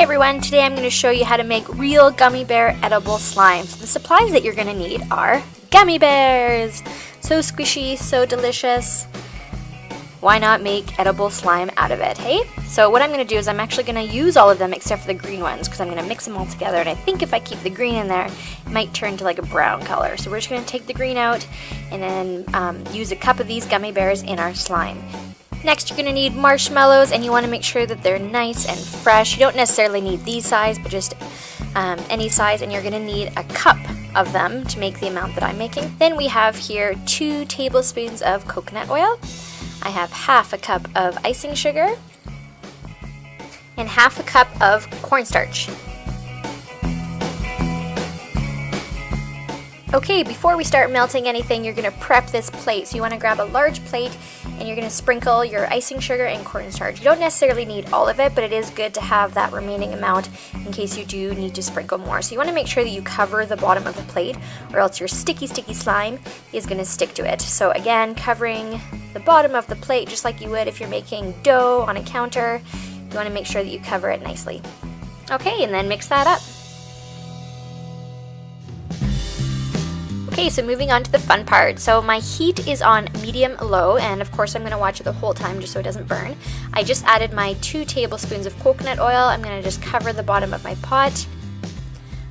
everyone, today I'm going to show you how to make real gummy bear edible slime. So the supplies that you're going to need are gummy bears. So squishy, so delicious. Why not make edible slime out of it, hey? So what I'm going to do is I'm actually going to use all of them except for the green ones because I'm going to mix them all together, and I think if I keep the green in there, it might turn to like a brown color. So we're just going to take the green out and then use a cup of these gummy bears in our slime. Next, you're going to need marshmallows, and you want to make sure that they're nice and fresh. You don't necessarily need these size, but just any size, and you're going to need a cup of them to make the amount that I'm making. Then we have here 2 tablespoons of coconut oil. I have half a cup of icing sugar and half a cup of cornstarch. Okay, before we start melting anything, you're going to prep this plate. So you want to grab a large plate and you're going to sprinkle your icing sugar and cornstarch. You don't necessarily need all of it, but it is good to have that remaining amount in case you do need to sprinkle more. So you want to make sure that you cover the bottom of the plate, or else your sticky slime is going to stick to it. So again, covering the bottom of the plate just like you would if you're making dough on a counter. You want to make sure that you cover it nicely. Okay, and then mix that up. Okay, so moving on to the fun part. So my heat is on medium-low, and of course I'm going to watch it the whole time just so it doesn't burn. I just added my 2 tablespoons of coconut oil. I'm going to just cover the bottom of my pot.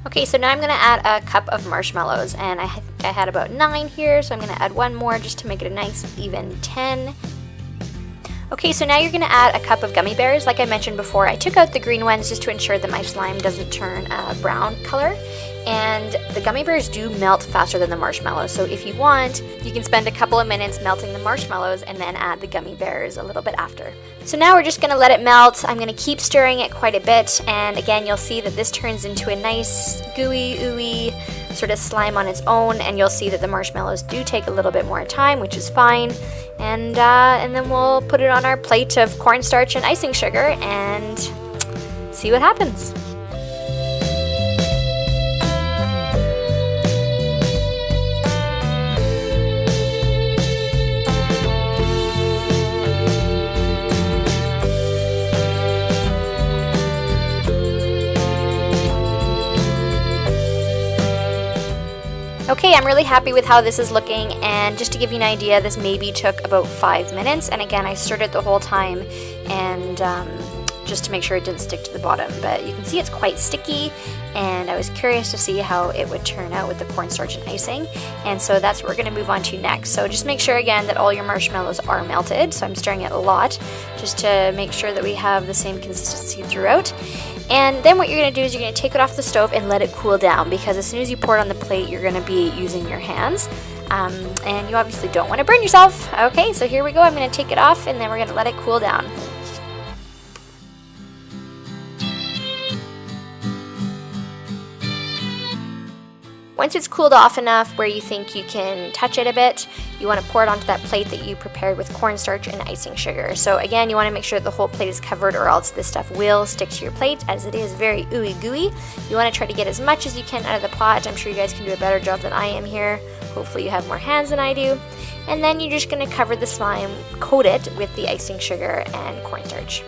Okay, so now I'm going to add a cup of marshmallows, and I think I had about 9 here, so I'm going to add 1 more just to make it a nice even 10. Okay, so now you're going to add a cup of gummy bears. Like I mentioned before, I took out the green ones just to ensure that my slime doesn't turn a brown color. And the gummy bears do melt faster than the marshmallows, so if you want, you can spend a couple of minutes melting the marshmallows and then add the gummy bears a little bit after. So now we're just going to let it melt. I'm going to keep stirring it quite a bit, and again you'll see that this turns into a nice gooey, ooey sort of slime on its own, and you'll see that the marshmallows do take a little bit more time, which is fine. And then we'll put it on our plate of cornstarch and icing sugar and see what happens. Okay, I'm really happy with how this is looking, and just to give you an idea, this maybe took about 5 minutes, and again I stirred it the whole time and just to make sure it didn't stick to the bottom, but you can see it's quite sticky, and I was curious to see how it would turn out with the cornstarch and icing, and so that's what we're going to move on to next. So just make sure again that all your marshmallows are melted, so I'm stirring it a lot just to make sure that we have the same consistency throughout. And then what you're going to do is you're going to take it off the stove and let it cool down, because as soon as you pour it on the plate you're going to be using your hands, and you obviously don't want to burn yourself. Okay, so here we go. I'm going to take it off and then we're going to let it cool down. Once it's cooled off enough where you think you can touch it a bit, you want to pour it onto that plate that you prepared with cornstarch and icing sugar. So again, you want to make sure that the whole plate is covered, or else this stuff will stick to your plate, as it is very ooey gooey. You want to try to get as much as you can out of the pot. I'm sure you guys can do a better job than I am here. Hopefully you have more hands than I do. And then you're just going to cover the slime, coat it with the icing sugar and cornstarch.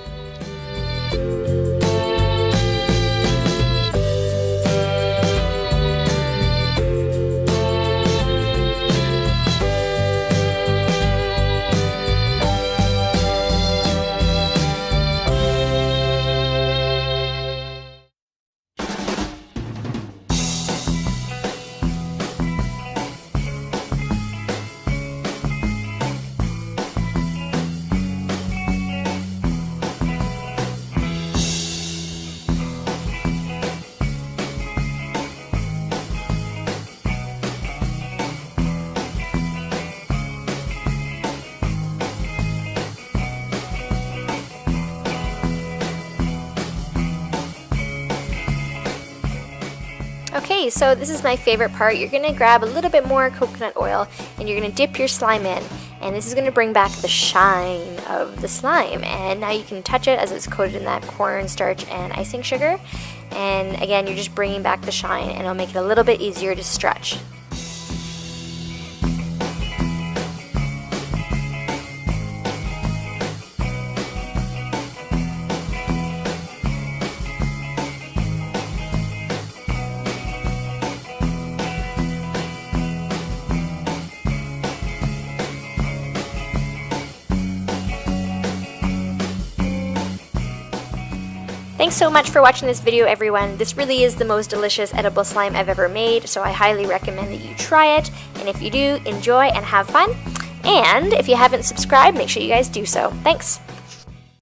Okay, so this is my favorite part. You're going to grab a little bit more coconut oil and you're going to dip your slime in, and this is going to bring back the shine of the slime, and now you can touch it as it's coated in that cornstarch and icing sugar, and again you're just bringing back the shine, and it'll make it a little bit easier to stretch. Thanks so much for watching this video, everyone. This really is the most delicious edible slime I've ever made, so I highly recommend that you try it. And if you do, enjoy and have fun. And if you haven't subscribed, make sure you guys do so. Thanks!